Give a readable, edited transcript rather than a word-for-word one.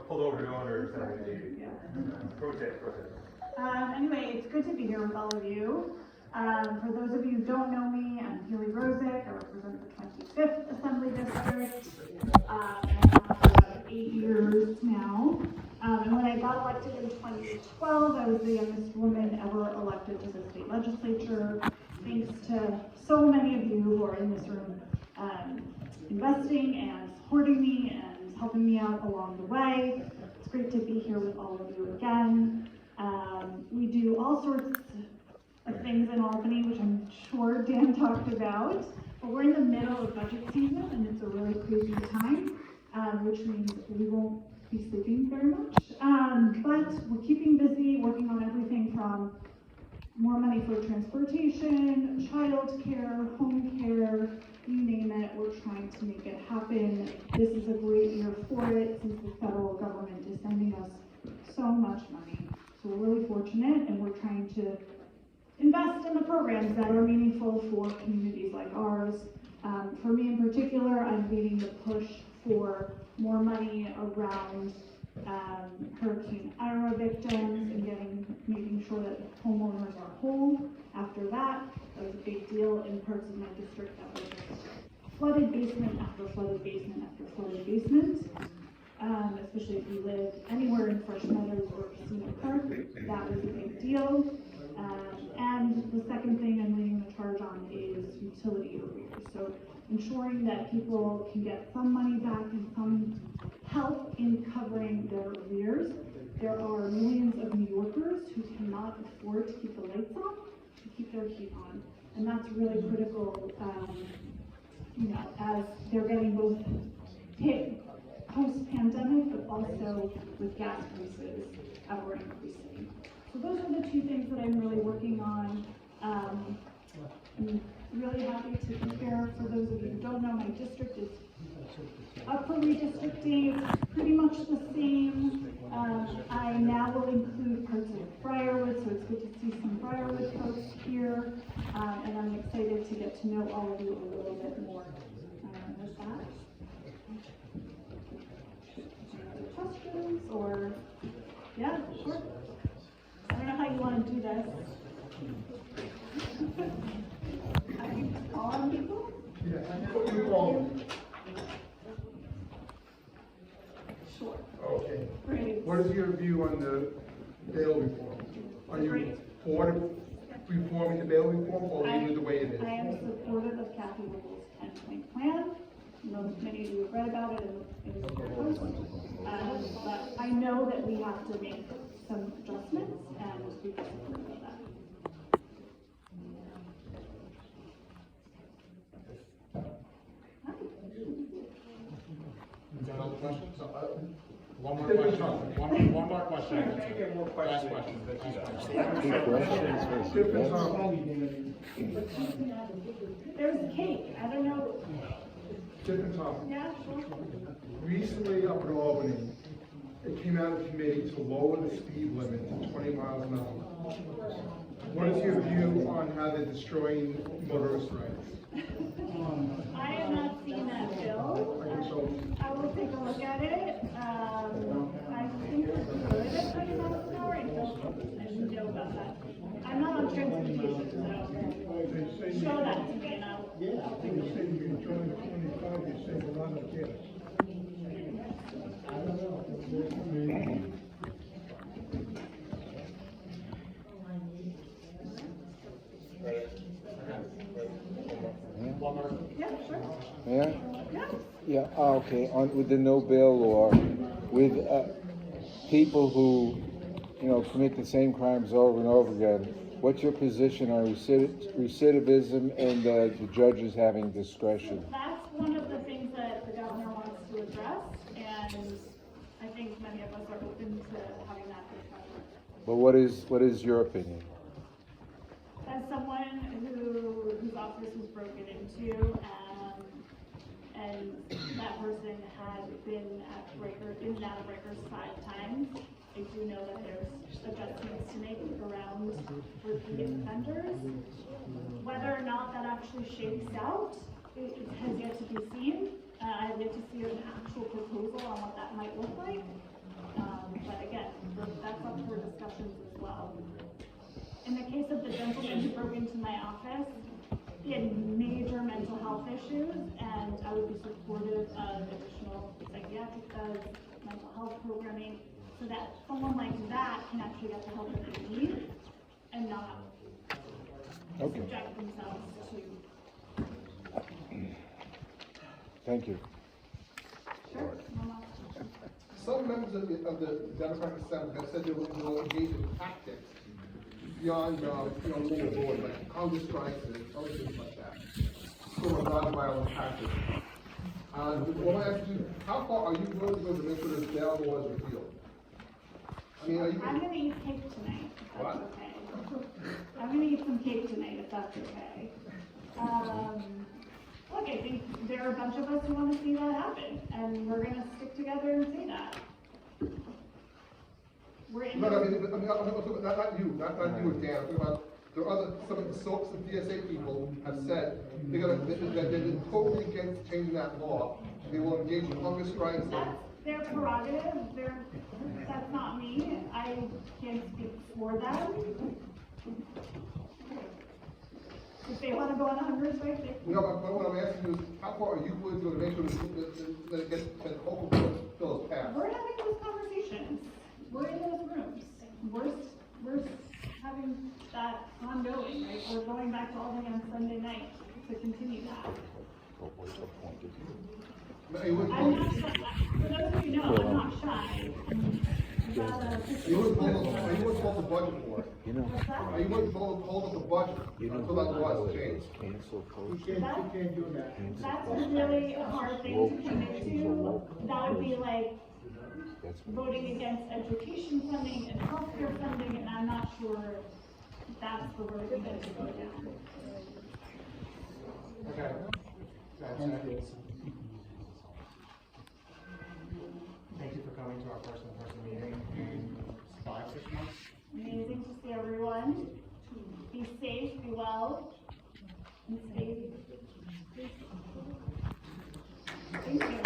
pulled over going or something. Yeah. Protest. Anyway, it's good to be here with all of you. For those of you who don't know me, I'm Nily Rozic. I represent the 25th Assembly District. I've been for about 8 years now. And when I got elected in 2012, I was the youngest woman ever elected to the state legislature. Thanks to so many of you who are in this room investing and supporting me and helping me out along the way. It's great to be here with all of you again. We do all sorts of things in Albany, which I'm sure Dan talked about, but we're in the middle of budget season and it's a really crazy time, which means we won't be sleeping very much. But we're keeping busy, working on everything from more money for transportation, child care, home care, you name it, we're trying to make it happen. This is a great year for it since the federal government is sending us so much money. So we're really fortunate and we're trying to invest in the programs that are meaningful for communities like ours. For me in particular, I'm leading the push for more money around Hurricane Ira victims and making sure that homeowners are whole after that. That was a big deal in parts of my district that was flooded basement after flooded basement after flooded basement. Especially if you live anywhere in Fresh Meadows or Casino Park, that was a big deal. And the second thing I'm leading the charge on is utility arrears. So ensuring that people can get some money back and some help in covering their arrears. There are millions of New Yorkers who cannot afford to keep the lights on, to keep their heat on. And that's really critical, as they're getting both hit post-pandemic, but also with gas prices ever increasing. So those are the two things that I'm really working on. I'm really happy to compare. For those of you who don't know, my district is up for redistricting. It's pretty much the same. I now will include parts of Briarwood, so it's good to see some Briarwood folks here. And I'm excited to get to know all of you a little bit more. With that, any other questions or, yeah, sure. I don't know how you want to do this. I can call on people? Sure. Okay. Great. What is your view on the bail reform? Are you for reforming the bail reform or leaving it the way it is? I am supportive of Kathy Hochul's 10-point plan. Many of you have read about it in the post. But I know that we have to make some adjustments and be supportive of that. Other questions? One more question. One more question. Last question. There's cake. I don't know. Different topic. Yeah, sure. Recently up in Albany, it came out of committee to lower the speed limit to 20 miles an hour. What is your view on how they're destroying motorist rights? I have not seen that bill. I will take a look at it. I think it's good at 20 miles an hour. I don't know about that. I'm not on transportation, so show that to me and I'll take a look. You say you can join the 25, you save a lot of gas. I don't know. One more. Yeah, sure. Yeah? Yeah. Yeah, okay, with the no bill or with people who, commit the same crimes over and over again, what's your position on recidivism and the judges having discretion? That's one of the things that the governor wants to address, and I think many of us are open to having that discussion. But what is your opinion? As someone whose office was broken into, and that person had been at Rikers 5 times, I do know that there's adjustments to make around repeat offenders. Whether or not that actually shakes out, it has yet to be seen. I have yet to see an actual proposal on what that might look like. health issues, and I would be supportive of additional psychiatric beds, mental health programming, so that someone like that can actually get the help that they need and not Okay, subject themselves to. thank you. Sure. Mama. Some members of the Democratic Assembly have said they will engage in tactics beyond, normal board, like Congress strikes and other things like that. Sort of non-violent tactics. Well, I ask you, how far are you willing to go to make sure this bail law is repealed? I mean, are you? I'm gonna eat cake tonight, if that's What? okay. I'm gonna eat some cake tonight, if that's okay. Look, I think there are a bunch of us who wanna see that happen, and we're gonna stick together and say that. We're in. No, not you, not you and Dan, I'm talking about, there are other, some of the SOAPs and DSA people have said, that they're totally against changing that law, they will engage in hunger strikes. That's their prerogative, that's not me, I can't speak for them. If they wanna go on a hunger strike, they. No, but what I'm asking you is, how far are you willing to go to make sure that it gets, that the whole bill is passed? We're having those conversations, we're in those rooms, we're having that ongoing, right? We're going back to Albany on Sunday night to continue that. No, you wouldn't I'm vote- not shy, for those of you who know, I'm not shy. You wouldn't vote the budget for it. You know, What's that? Are you wouldn't hold up the budget you know, until that law is changed? cancel You posting. can't do that. That's a really hard thing to commit to, that would be like That's what voting against education funding and healthcare funding, and I'm not sure that's the road we're going to go down. Okay. Thank you for coming to our first in-person meeting in 5-6 months. Amazing to see everyone. Be safe, be well, and stay. Thank you.